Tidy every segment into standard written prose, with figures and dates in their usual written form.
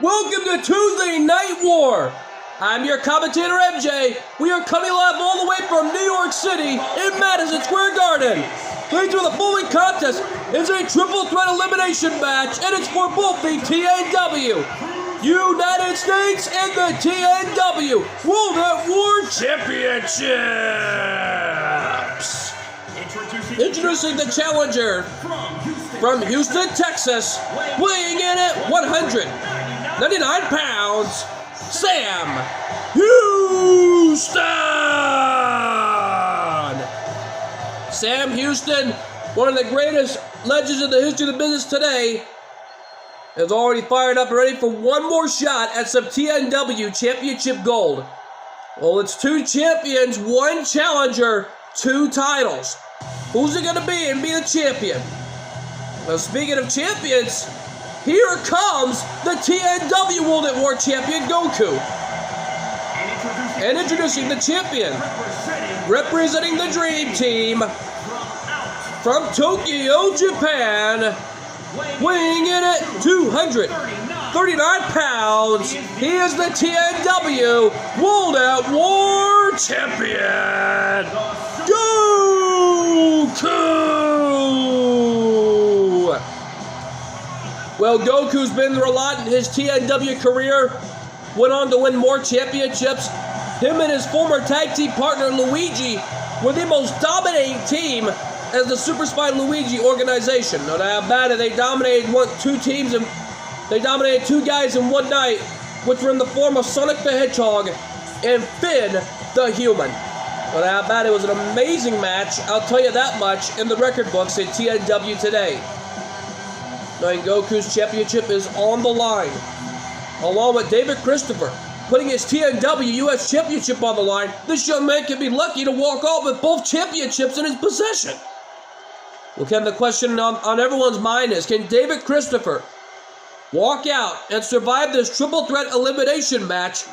Welcome to Tuesday Night War. I'm your commentator, MJ. We are coming live all the way from New York City in Madison Square Garden. Playing through the following contest is a triple threat elimination match, and it's for both the TNW United States and the TNW World at War Championships. Introducing the challenger from Houston, Texas, weighing in at 199 pounds, Sam Houston! Sam Houston, one of the greatest legends in the history of the business today, is already fired up and ready for one more shot at some TNW Championship gold. Well, it's two champions, one challenger, two titles. Who's it going to be and be the champion? Well, speaking of champions, here comes the TNW World at War champion, Goku. And introducing the champion, representing the Dream Team, from Tokyo, Japan, weighing in at 239 pounds, he is the TNW World at War champion, Goku! Well, Goku's been through a lot in his TNW career, went on to win more championships. Him and his former tag team partner, Luigi, were the most dominating team as the Super Spy Luigi organization. No doubt about it, they dominated two teams, and they dominated two guys in one night, which were in the form of Sonic the Hedgehog and Finn the Human. No doubt about it, was an amazing match, I'll tell you that much, in the record books at TNW today. Knowing Goku's championship is on the line, along with David Christopher, putting his TNW US Championship on the line. This young man can be lucky to walk off with both championships in his possession. Well, Ken, the question on everyone's mind is, can David Christopher walk out and survive this triple threat elimination match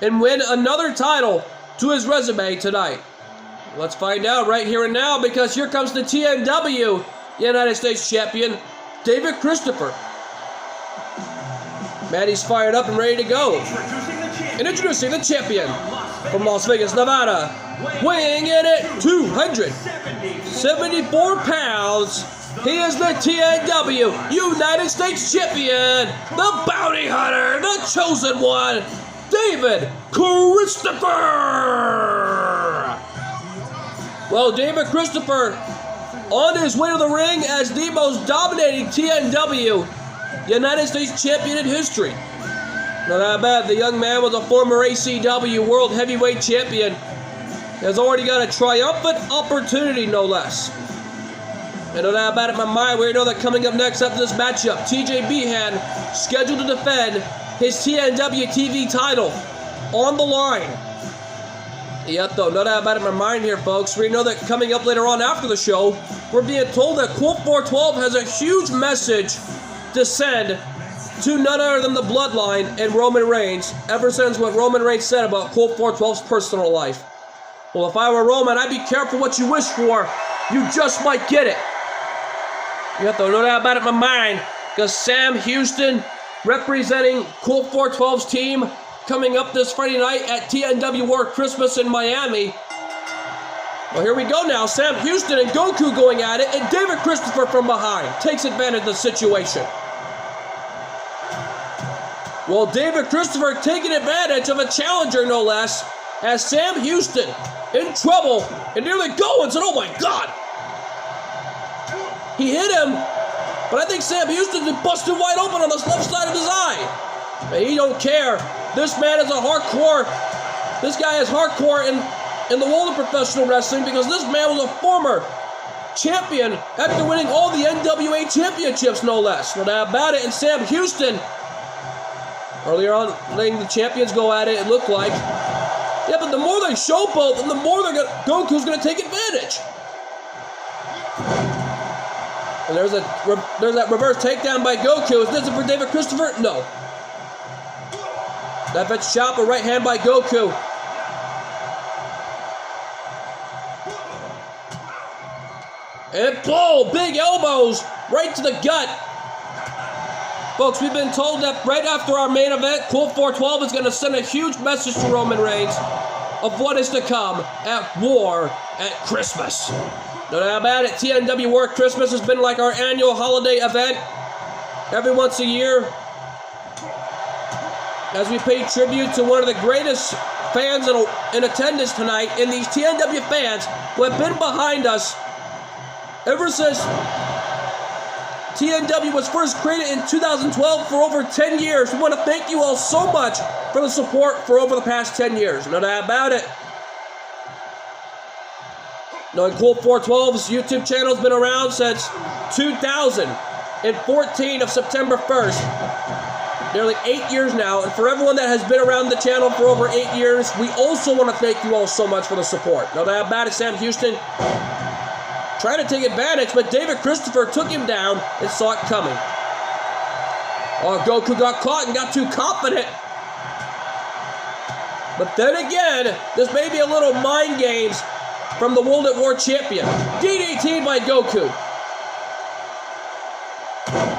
and win another title to his resume tonight? Let's find out right here and now, because here comes the TNW United States champion, David Christopher. Man, he's fired up and ready to go. And introducing the champion from Las Vegas, Nevada, weighing in at 274 pounds, he is the TNW United States champion, the bounty hunter, the chosen one, David Christopher. Well, David Christopher on his way to the ring as the most dominating TNW United States champion in history. Not that bad. The young man was a former ACW World Heavyweight Champion. Has already got a triumphant opportunity, no less. And no doubt about it in my mind, we know that coming up next after this matchup, TJ Behan scheduled to defend his TNW TV title on the line. Yep, though, no doubt about it in my mind here, folks. We know that coming up later on after the show, we're being told that Colt 412 has a huge message to send to none other than the Bloodline and Roman Reigns, ever since what Roman Reigns said about Colt 412's personal life. Well, if I were Roman, I'd be careful what you wish for. You just might get it. Yep, though, no doubt about it in my mind, because Sam Houston, representing Colt 412's team, coming up this Friday night at TNW War Christmas in Miami. Well, here we go now. Sam Houston and Goku going at it, and David Christopher from behind takes advantage of the situation. Well, David Christopher taking advantage of a challenger, no less, as Sam Houston in trouble and nearly going, said, oh my God. He hit him, but I think Sam Houston's been busted wide open on the left side of his eye. But he don't care. This man is this guy is hardcore in the world of professional wrestling, because this man was a former champion after winning all the NWA championships, no less. No doubt about it. And Sam Houston, earlier on, letting the champions go at it, it looked like. Yeah, but the more they show both, and the more Goku's going to take advantage. And there's that reverse takedown by Goku. Is this it for David Christopher? No. That fetch chop, a right hand by Goku. And big elbows right to the gut. Folks, we've been told that right after our main event, Cool 412 is going to send a huge message to Roman Reigns of what is to come at War at Christmas. No doubt about it, TNW War at Christmas has been like our annual holiday event every once a year, as we pay tribute to one of the greatest fans in attendance tonight, and these TNW fans who have been behind us ever since TNW was first created in 2012 for over 10 years. We want to thank you all so much for the support for over the past 10 years. No doubt about it. Now, Cool 412's YouTube channel has been around since 2014 of September 1st. Nearly 8 years now. And for everyone that has been around the channel for over 8 years, we also want to thank you all so much for the support. No doubt about it, Sam Houston trying to take advantage, but David Christopher took him down and saw it coming. Oh, Goku got caught and got too confident. But then again, this may be a little mind games from the World at War champion. DDT by Goku.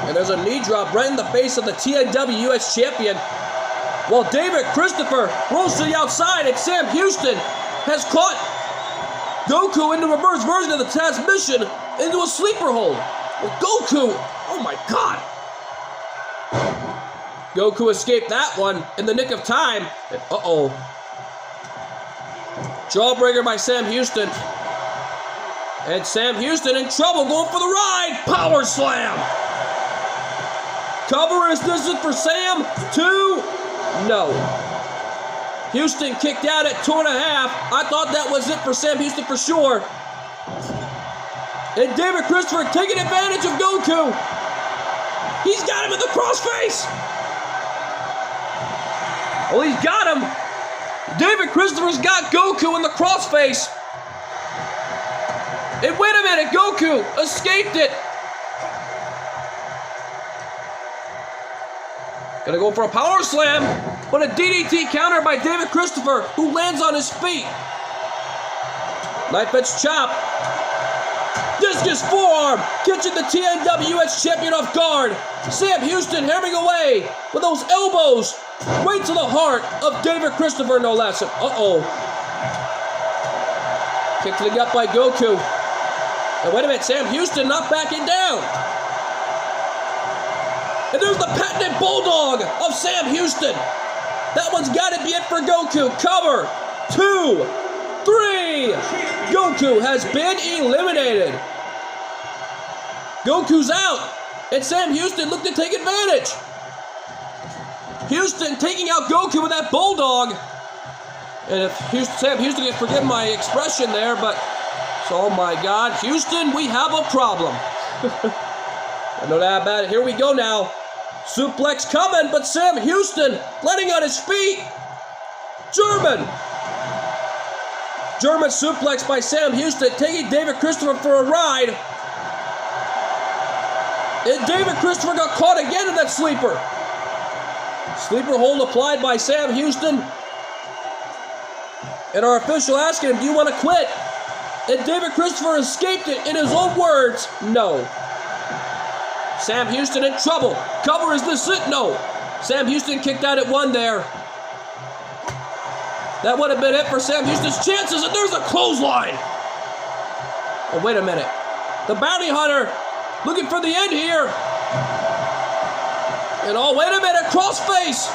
And there's a knee drop right in the face of the TNW US champion. While David Christopher rolls to the outside, and Sam Houston has caught Goku in the reverse version of the transmission into a sleeper hold. Well, Goku, oh my God. Goku escaped that one in the nick of time. And Jawbreaker by Sam Houston. And Sam Houston in trouble, going for the ride. Power slam. Cover is this for Sam? 2? No. Houston kicked out at 2.5. I thought that was it for Sam Houston for sure. And David Christopher taking advantage of Goku. He's got him in the crossface. Well, he's got him. David Christopher's got Goku in the crossface. And wait a minute, Goku escaped it. Gonna go for a power slam, but a DDT counter by David Christopher, who lands on his feet. Knife edge chop. Discus forearm, catching the TNW US champion off guard. Sam Houston hammering away with those elbows right to the heart of David Christopher, no less. Kick to the gut by Goku. And wait a minute, Sam Houston not backing down. And there's the patented bulldog of Sam Houston. That one's got to be it for Goku. Cover. 2, 3. Goku has been eliminated. Goku's out. And Sam Houston looked to take advantage. Houston taking out Goku with that bulldog. And if Sam Houston can forgive my expression there, but oh my God, Houston, we have a problem. I know that about it. Here we go now. Suplex coming, but Sam Houston landing on his feet. German suplex by Sam Houston, taking David Christopher for a ride. And David Christopher got caught again in that sleeper. Sleeper hold applied by Sam Houston. And our official asking him, do you want to quit? And David Christopher escaped it in his own words, no. Sam Houston in trouble. Cover, is this it? No. Sam Houston kicked out at 1 there. That would have been it for Sam Houston's chances, and there's a clothesline. Oh, wait a minute. The bounty hunter looking for the end here. And oh, wait a minute, crossface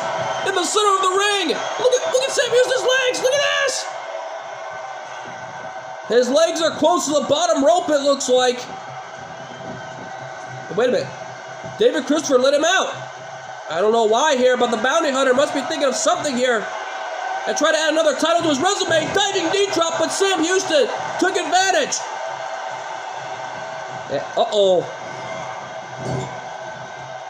in the center of the ring. Look at Sam Houston's legs. Look at this. His legs are close to the bottom rope, it looks like. Wait a minute. David Christopher let him out. I don't know why here, but the bounty hunter must be thinking of something here. And try to add another title to his resume. Diving knee drop, but Sam Houston took advantage.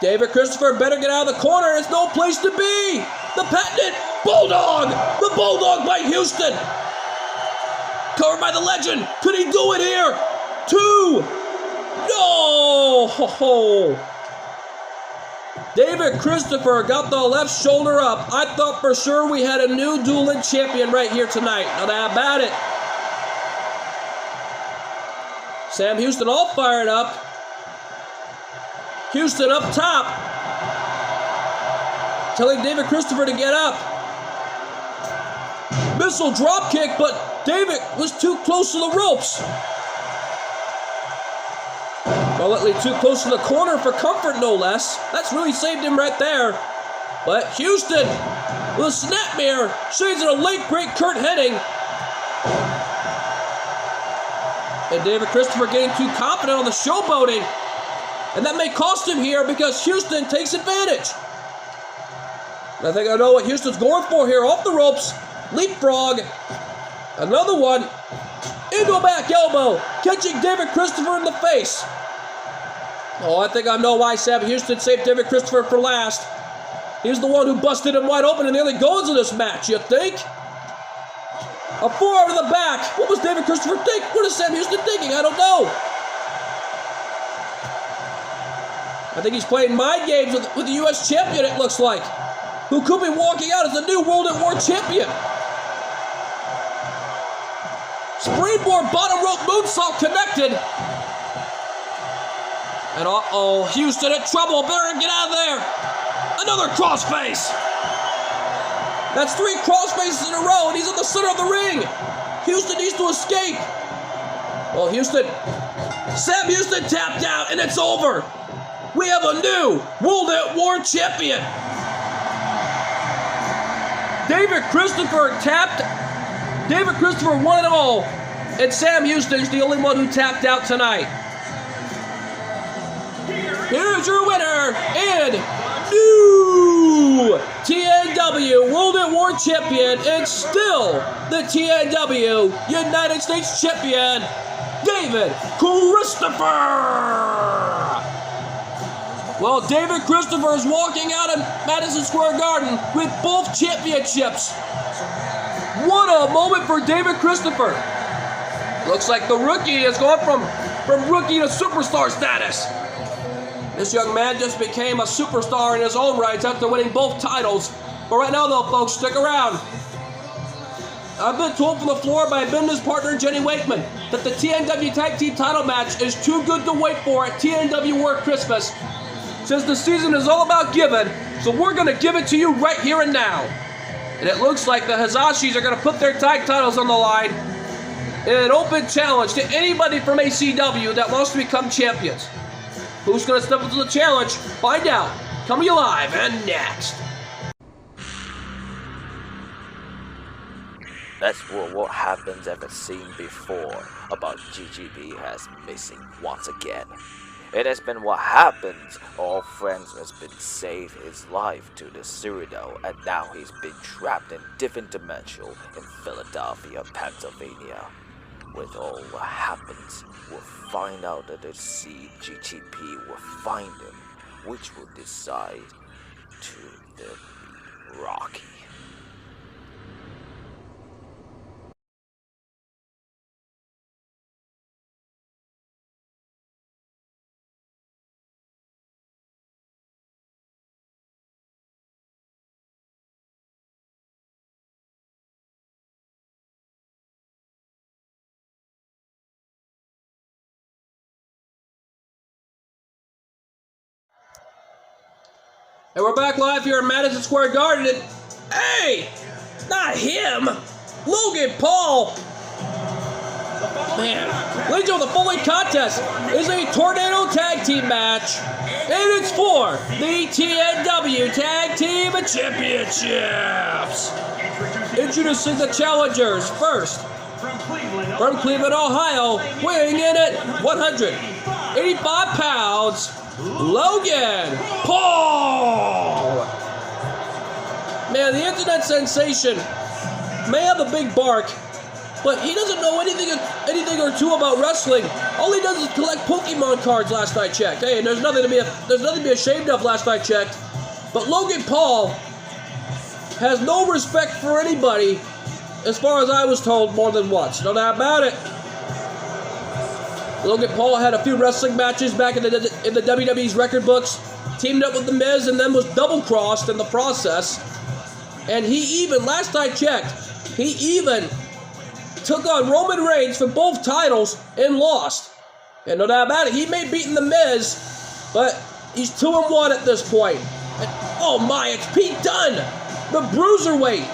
David Christopher better get out of the corner. It's no place to be. The patented bulldog. The bulldog by Houston. Covered by the legend. Could he do it here? 2. No! David Christopher got the left shoulder up. I thought for sure we had a new dueling champion right here tonight. No doubt about it. Sam Houston all fired up. Houston up top. telling David Christopher to get up. Missile drop kick, but David was too close to the ropes. Well, too close to the corner for comfort, no less. That's really saved him right there. But Houston with a snapmare shades in a late great Kurt Hennig. And David Christopher getting too confident on the showboating. And that may cost him here because Houston takes advantage. And I think I know what Houston's going for here. Off the ropes. Leapfrog. Another one. Into a back elbow. Catching David Christopher in the face. Oh, I think I know why Sam Houston saved David Christopher for last. He's the one who busted him wide open and nearly goes in this match, you think? A forearm to the back. What was David Christopher think? What is Sam Houston thinking? I don't know. I think he's playing mind games with the U.S. champion, it looks like, who could be walking out as the new World at War champion. Springboard bottom rope moonsault connected. And uh-oh, Houston in trouble. Better get out of there. Another crossface. That's 3 crossfaces in a row, and he's in the center of the ring. Houston needs to escape. Well, Sam Houston tapped out, and it's over. We have a new World at War champion. David Christopher won it all, and Sam Houston's the only one who tapped out tonight. Here's your winner and new TNW World at War champion, and still the TNW United States champion, David Christopher. Well, David Christopher is walking out of Madison Square Garden with both championships. What a moment for David Christopher. Looks like the rookie has gone from rookie to superstar status. This young man just became a superstar in his own rights after winning both titles. But right now, though, folks, stick around. I've been told from the floor by business partner Jenny Wakeman that the TNW Tag Team title match is too good to wait for at TNW War Christmas. Since the season is all about giving, so we're going to give it to you right here and now. And it looks like the Hazashis are going to put their tag titles on the line in an open challenge to anybody from ACW that wants to become champions. Who's going to step up to the challenge? Find out. Coming live and next. That's what happens ever seen before about GGB has missing once again. It has been what happens. All friends has been saved his life to the Cyrano, and now he's been trapped in different dimension in Philadelphia, Pennsylvania. With all what happens, we'll find out that the CGTP will find him, which will decide to defeat Rocky. And we're back live here in Madison Square Garden. And, hey, not him, Logan Paul. Man, ladies and gentlemen, the following contest is a Tornado Tag Team match, and it's for the TNW Tag Team Championships. Introducing the challengers first. From Cleveland, Ohio, weighing in at 185 pounds, Logan Paul. Man, the internet sensation may have a big bark, but he doesn't know anything or two about wrestling. All he does is collect Pokemon cards. Last I checked. Hey, and there's nothing to be ashamed of. Last I checked, but Logan Paul has no respect for anybody, as far as I was told more than once. No doubt about it. Logan Paul had a few wrestling matches back in the WWE's record books, teamed up with The Miz, and then was double-crossed in the process. And he even, last I checked, he even took on Roman Reigns for both titles and lost. And no doubt about it, he may have beaten The Miz, but he's 2-1 at this point. Oh my, it's Pete Dunne, the Bruiserweight.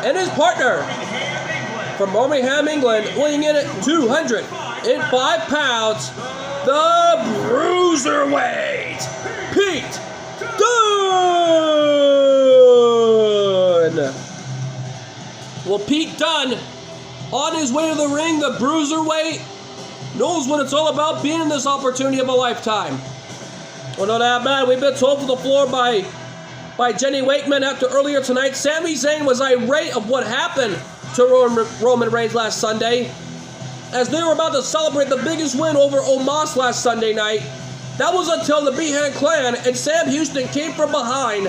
And his partner from Birmingham, England, weighing in at 205 pounds, the Bruiserweight, Pete Dunne. Well, Pete Dunne, on his way to the ring, the Bruiserweight, knows what it's all about, being in this opportunity of a lifetime. Well, not that bad. We've been told to the floor by Jenny Wakeman after earlier tonight. Sami Zayn was irate of what happened to Roman Reigns last Sunday, as they were about to celebrate the biggest win over Omos last Sunday night. That was until the Behan Clan and Sam Houston came from behind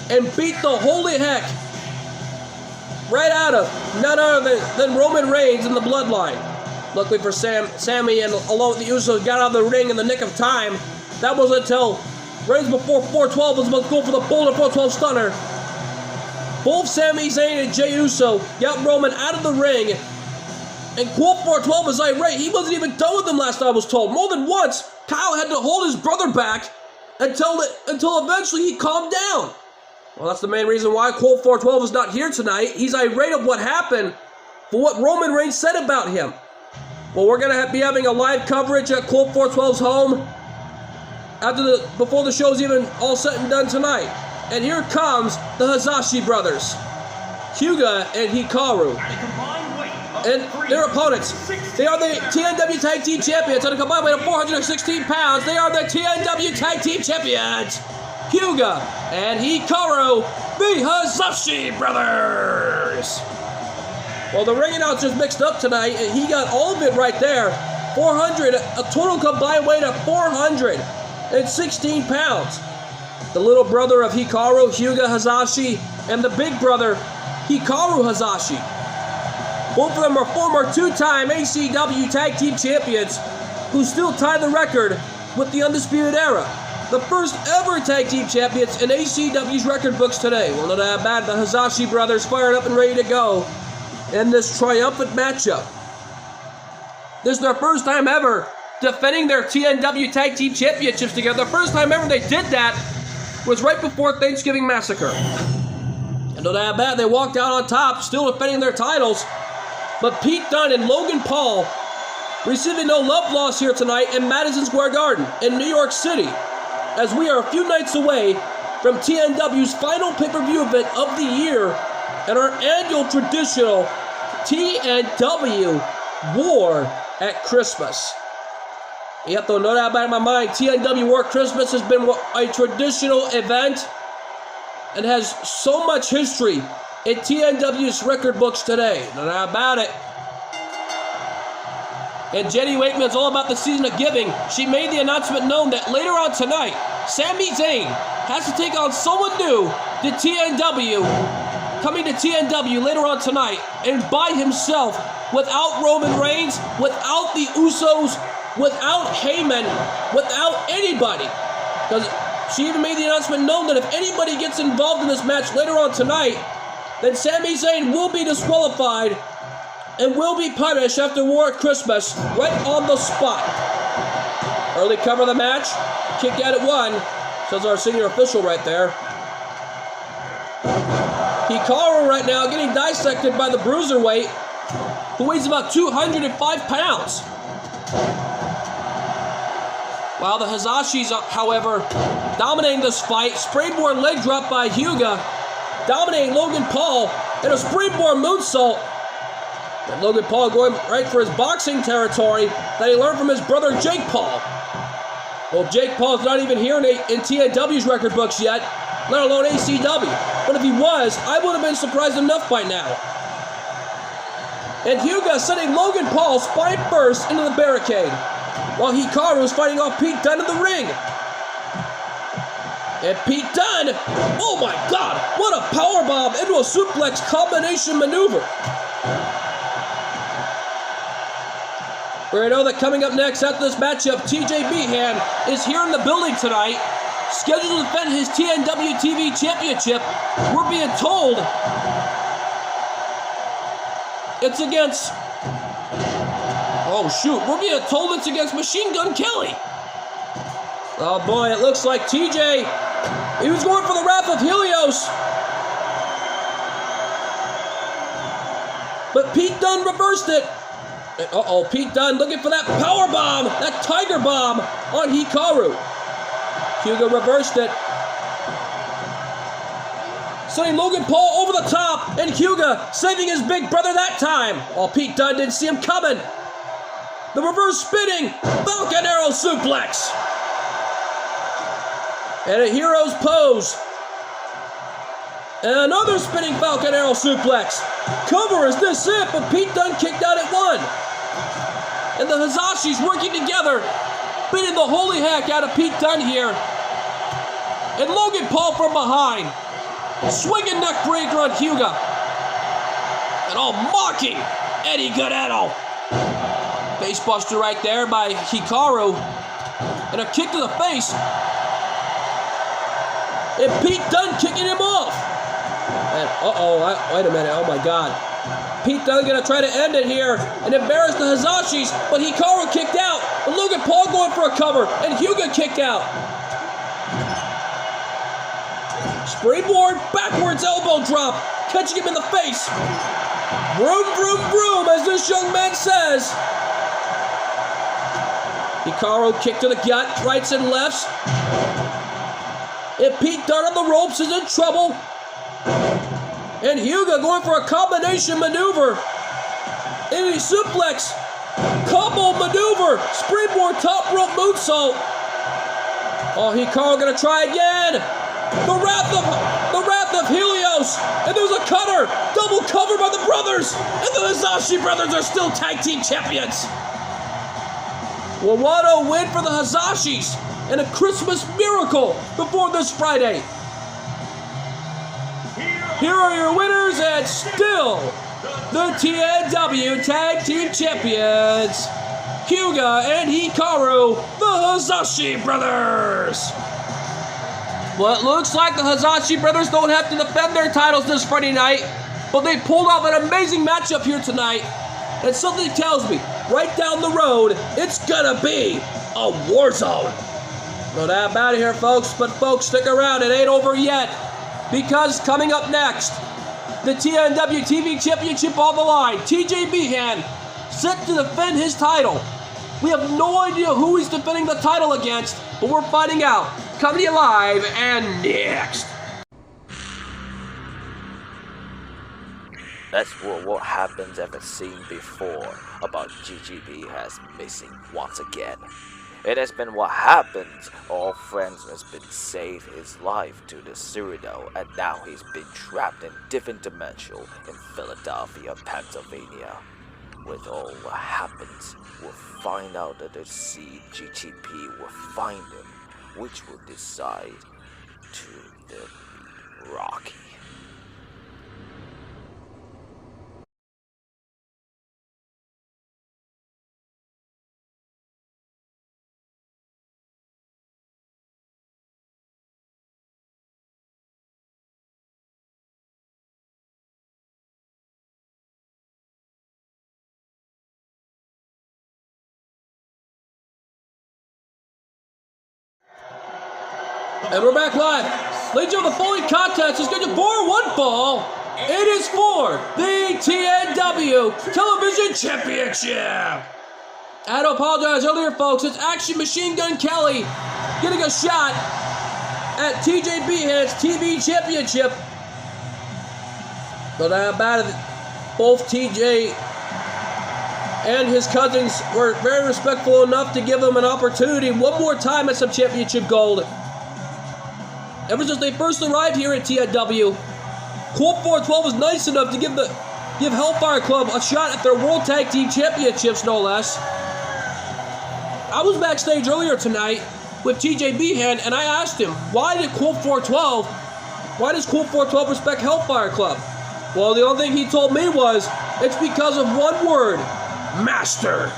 and beat the holy heck right out of none other than Roman Reigns in the Bloodline. Luckily for Sammy and along with the Usos got out of the ring in the nick of time. That was until Reigns before 412 was about to go for the Boulder 412 Stunner. Both Sami Zayn and Jey Uso got Roman out of the ring. And Quote 412 was irate. He wasn't even done with them last I was told. More than once, Kyle had to hold his brother back until eventually he calmed down. Well, that's the main reason why Quote 412 is not here tonight. He's irate of what happened for what Roman Reigns said about him. Well, we're going to be having a live coverage at Quote 412's home before the show's even all said and done tonight. And here comes the Hazashi brothers, Hyuga and Hikaru. And their opponents, they are the TNW Tag Team Champions at a combined weight of 416 pounds. They are the TNW Tag Team Champions, Hyuga and Hikaru, the Hazashi brothers. Well, the ring announcer's mixed up tonight, and he got all of it right there. A total combined weight of 416 pounds. The little brother of Hikaru, Hyuga Hazashi, and the big brother, Hikaru Hazashi. Both of them are former two-time ACW Tag Team Champions who still tie the record with the Undisputed Era. The first ever Tag Team Champions in ACW's record books today. Well, not that bad. The Hazashi brothers fired up and ready to go in this triumphant matchup. This is their first time ever defending their TNW Tag Team Championships together. The first time ever they did that was right before Thanksgiving Massacre. And not that bad. They walked out on top, still defending their titles. But Pete Dunne and Logan Paul receiving no love loss here tonight in Madison Square Garden in New York City, as we are a few nights away from TNW's final pay-per-view event of the year and our annual traditional TNW War at Christmas. Yep, though, no doubt about it in my mind, TNW War Christmas has been a traditional event and has so much history in TNW's record books today. No doubt about it. And Jenny Wakeman's all about the season of giving. She made the announcement known that later on tonight, Sami Zayn has to take on someone new to TNW, coming to TNW later on tonight, and by himself, without Roman Reigns, without the Usos, without Heyman, without anybody. Because she even made the announcement known that if anybody gets involved in this match later on tonight, then Sami Zayn will be disqualified and will be punished after War at Christmas right on the spot. Early cover of the match, kick out at 1, says our senior official right there. Hikaru right now getting dissected by the Bruiserweight, who weighs about 205 pounds. While the Hazashis, however, dominating this fight, springboard leg drop by Hyuga, dominating Logan Paul, and a springboard moonsault. And Logan Paul going right for his boxing territory that he learned from his brother Jake Paul. Well, Jake Paul's not even here in TNW's record books yet, let alone ACW. But if he was, I would have been surprised enough by now. And Hyuga sending Logan Paul spine first into the barricade, while Hikaru is fighting off Pete Dunne in the ring. And Pete Dunne, oh my God, what a powerbomb into a suplex combination maneuver. We know that coming up next after this matchup, TJ Behan is here in the building tonight, scheduled to defend his TNW TV Championship. We're being told it's against, oh shoot, we're being told it's against Machine Gun Kelly. Oh boy, it looks like TJ, he was going for the Wrath of Helios. But Pete Dunne reversed it. Uh-oh, Pete Dunne looking for that power bomb, that tiger bomb on Hikaru. Hyuga reversed it. Sending Logan Paul over the top, and Hyuga saving his big brother that time. Oh, Pete Dunne didn't see him coming. The reverse spinning Falcon Arrow suplex. And a hero's pose. And another spinning Falcon Arrow suplex. Cover, is this it? But Pete Dunne kicked out at one. And the Hazashis working together, beating the holy heck out of Pete Dunne here. And Logan Paul from behind, swinging neck breaker on Hyuga. And all mocking Eddie Guerrero. Facebuster right there by Hikaru. And a kick to the face. And Pete Dunne kicking him off. And wait a minute, oh my God. Pete Dunne gonna try to end it here and embarrass the Hazashis, but Hikaru kicked out. And Logan Paul going for a cover, and Hyuga kicked out. Springboard, backwards elbow drop, catching him in the face. Vroom, vroom, vroom, as this young man says. Hikaru kick to the gut, rights and lefts. And Pete Dunne on the ropes is in trouble. And Hyuga going for a combination maneuver. And a suplex. Combo maneuver. Springboard top rope moonsault. Oh, Hikaru gonna try again. The wrath of Helios. And there's a cutter. Double cover by the brothers. And the Hazashi brothers are still tag team champions. Well, what a win for the Hazashis. And a Christmas miracle before this Friday. Here are your winners and still the TNW Tag Team Champions, Hyuga and Hikaru, the Hazashi Brothers. Well, it looks like the Hazashi Brothers don't have to defend their titles this Friday night, but they pulled off an amazing matchup here tonight. And something tells me, right down the road, it's gonna be a war zone. No doubt about it here, folks, but folks, stick around, it ain't over yet. Because coming up next, the TNW TV Championship on the line. TJ Behan set to defend his title. We have no idea who he's defending the title against, but we're finding out. Coming to you live and next. That's what happens ever seen before about GGB has missing once again. It has been what happens. All friends has been saved his life to the Cyrano, and now he's been trapped in different dimension in Philadelphia, Pennsylvania. With all what happens, we'll find out that the CGTP will find him, which will decide to beat Rocky. And we're back live. Ladies and gentlemen, the following contest is scheduled for one fall. It is for the TNW Television Championship. I had to apologize earlier, folks. It's Action Machine Gun Kelly getting a shot at TJ Behan's TV Championship. No doubt about it, both TJ and his cousins were very respectful enough to give him an opportunity one more time at some championship gold. Ever since they first arrived here at TNW, Colt 412 was nice enough to give Hellfire Club a shot at their World Tag Team Championships, no less. I was backstage earlier tonight with TJ Behan, and I asked him, why does Colt 412 respect Hellfire Club? Well, the only thing he told me was, it's because of one word, master.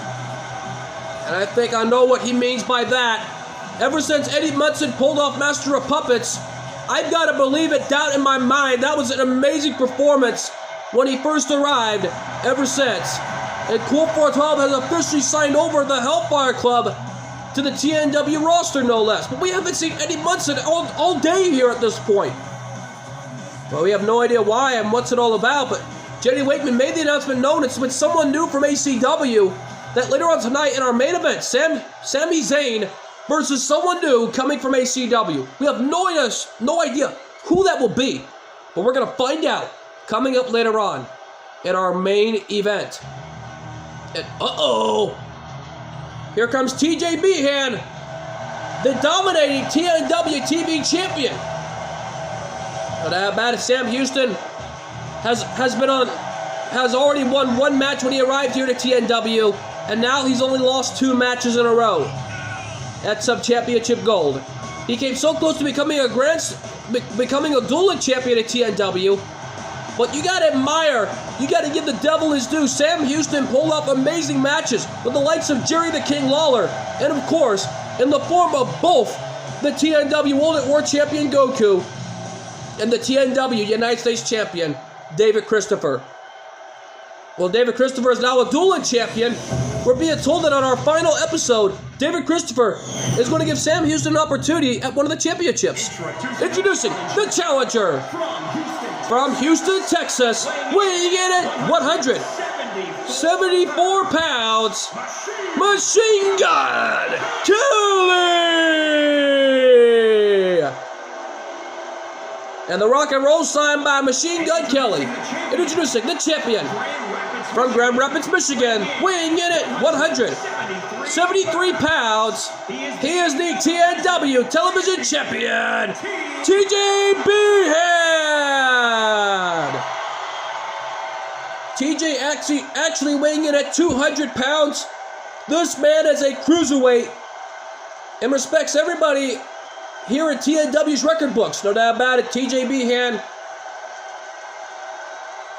And I think I know what he means by that. Ever since Eddie Munson pulled off Master of Puppets, I've got to believe it down in my mind. That was an amazing performance when he first arrived ever since. And Colt 412 has officially signed over the Hellfire Club to the TNW roster, no less. But we haven't seen Eddie Munson all day here at this point. Well, we have no idea why and what's it all about, but Jenny Wakeman made the announcement known. It's with someone new from ACW that later on tonight in our main event, Sami Zayn versus someone new coming from ACW. We have no idea who that will be, but we're going to find out coming up later on in our main event. And here comes TJ Behan, the dominating TNW TV champion. But how about it? Sam Houston has already won one match when he arrived here to TNW, and now he's only lost 2 matches in a row at Sub-Championship Gold. He came so close to becoming a dueling champion at TNW, but you gotta admire, you gotta give the devil his due. Sam Houston pulled off amazing matches with the likes of Jerry the King Lawler, and of course, in the form of both the TNW World War Champion Goku and the TNW United States Champion David Christopher. Well, David Christopher is now a dueling champion. We're being told that on our final episode, David Christopher is going to give Sam Houston an opportunity at one of the championships. Introducing the challenger from Houston, Texas, weighing in at 174 pounds, Machine Gun Kelly! And the rock and roll sign by Machine Gun Kelly. Introducing the champion from Grand Rapids, Michigan, weighing in at 173 pounds. He is the TNW Television Champion, TJ Behan. TJ actually weighing in at 200 pounds. This man is a cruiserweight and respects everybody here at TNW's record books. No doubt about it. TJ Behan.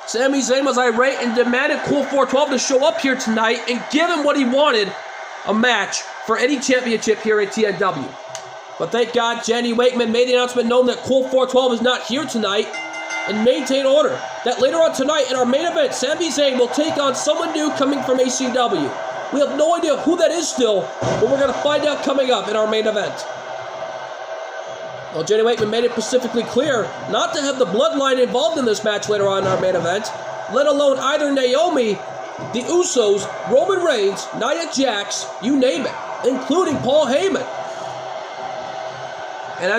Sami Zayn was irate and demanded Cool 412 to show up here tonight and give him what he wanted, a match for any championship here at TNW. But thank God Jenny Wakeman made the announcement known that Cool 412 is not here tonight and maintain order that later on tonight in our main event, Sami Zayn will take on someone new coming from ACW. We have no idea who that is still, but we're going to find out coming up in our main event. Well, Jenny Wakeman made it specifically clear not to have the Bloodline involved in this match later on in our main event, let alone either Naomi, the Usos, Roman Reigns, Nia Jax, you name it, including Paul Heyman. And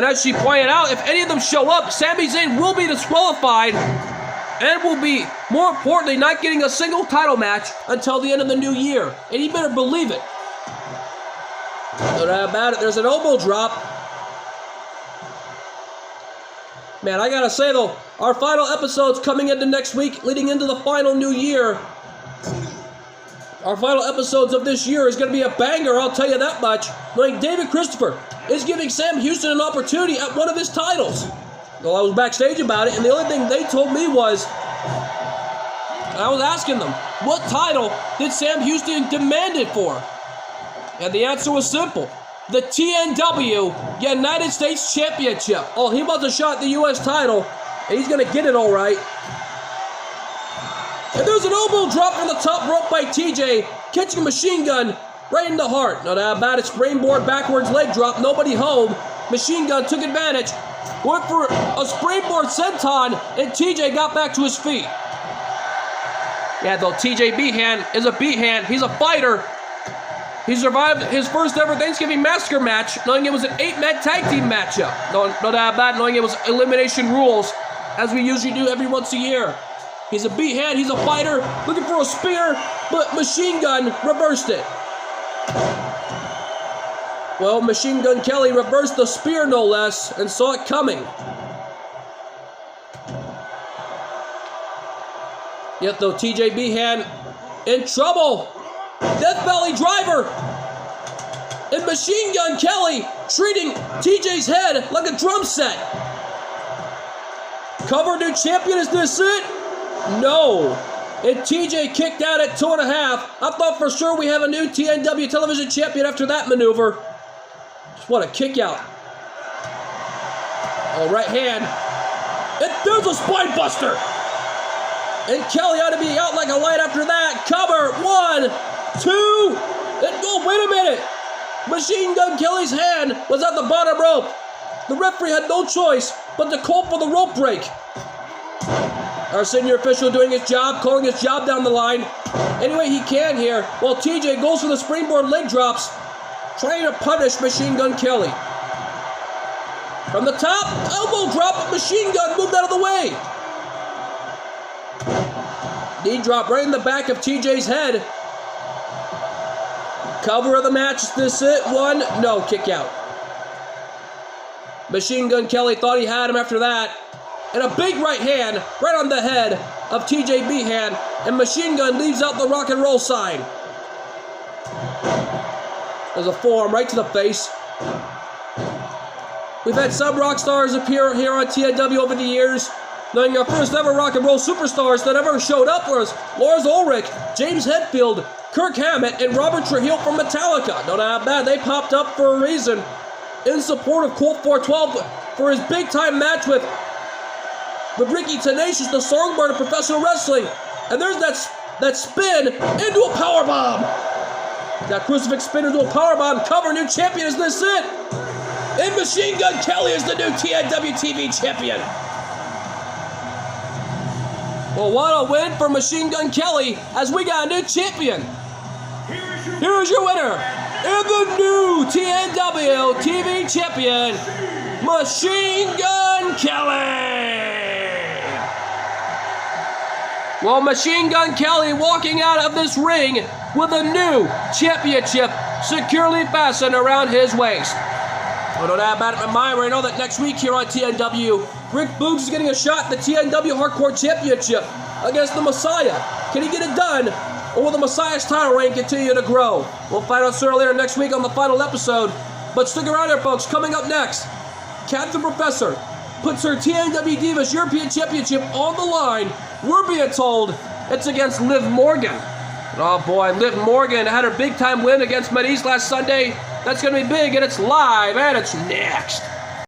as she pointed out, if any of them show up, Sami Zayn will be disqualified and will be, more importantly, not getting a single title match until the end of the new year. And you better believe it. No doubt about it. There's an elbow drop. Man, I gotta say though, our final episode's coming into next week, leading into the final new year. Our final episodes of this year is gonna be a banger, I'll tell you that much. Knowing David Christopher is giving Sam Houston an opportunity at one of his titles. Well, I was backstage about it, and the only thing they told me was, I was asking them, what title did Sam Houston demand it for? And the answer was simple. The TNW United States Championship. Oh, he wants a shot at the U.S. title, and he's going to get it all right. And there's an elbow drop from the top rope by TJ, catching a Machine Gun right in the heart. No doubt about it, springboard backwards leg drop, nobody home. Machine Gun took advantage, went for a springboard senton, and TJ got back to his feet. Yeah, though TJ Behan is a Behan, he's a fighter. He survived his first ever Thanksgiving Massacre match, knowing it was an 8-man tag team matchup. No doubt about it, knowing it was elimination rules, as we usually do every once a year. He's a Behan, he's a fighter, looking for a spear, but Machine Gun reversed it. Well, Machine Gun Kelly reversed the spear, no less, and saw it coming. Yet, though, TJ Behan in trouble. Death Valley Driver. And Machine Gun Kelly treating TJ's head like a drum set. Cover new champion, is this it? No. And TJ kicked out at 2.5. I thought for sure we have a new TNW television champion after that maneuver. What a kick out. Oh, right hand. And there's a spine buster. And Kelly ought to be out like a light after that. Cover. 1, 2. And, oh, wait a minute. Machine Gun Kelly's hand was at the bottom rope. The referee had no choice but to call for the rope break. Our senior official doing his job, calling his job down the line any way he can here, while TJ goes for the springboard leg drops, trying to punish Machine Gun Kelly. From the top, elbow drop, but Machine Gun moved out of the way. Knee drop right in the back of TJ's head. Cover of the match. Is this it? One? No, kick out. Machine Gun Kelly thought he had him after that. And a big right hand right on the head of TJ Behan. And Machine Gun leaves out the rock and roll sign. There's a forearm right to the face. We've had some rock stars appear here on TNW over the years. Knowing our first ever rock and roll superstars that ever showed up was Lars Ulrich, James Hetfield, Kirk Hammett, and Robert Trujillo from Metallica. No doubt about that, they popped up for a reason in support of Colt 412 for his big-time match with Ricky Tenacious, the songbird of professional wrestling. And there's that spin into a powerbomb. That crucifix spin into a powerbomb cover. New champion. Is this it? And Machine Gun Kelly is the new TNW TV champion. Well, what a win for Machine Gun Kelly as we got a new champion. Here's your winner and the new TNW TV champion, Machine Gun Kelly. Well, Machine Gun Kelly walking out of this ring with a new championship securely fastened around his waist. I don't know about it in my mind. I know that next week here on TNW, Rick Boogs is getting a shot at the TNW Hardcore Championship against the Messiah. Can he get it done, or will the Messiah's title reign continue to grow? We'll find out sooner or later next week on the final episode. But stick around here, folks. Coming up next, Captain Professor puts her TNW Divas European Championship on the line. We're being told it's against Liv Morgan. Oh boy, Liv Morgan had her big-time win against Maryse last Sunday. That's going to be big, and it's live, and it's next.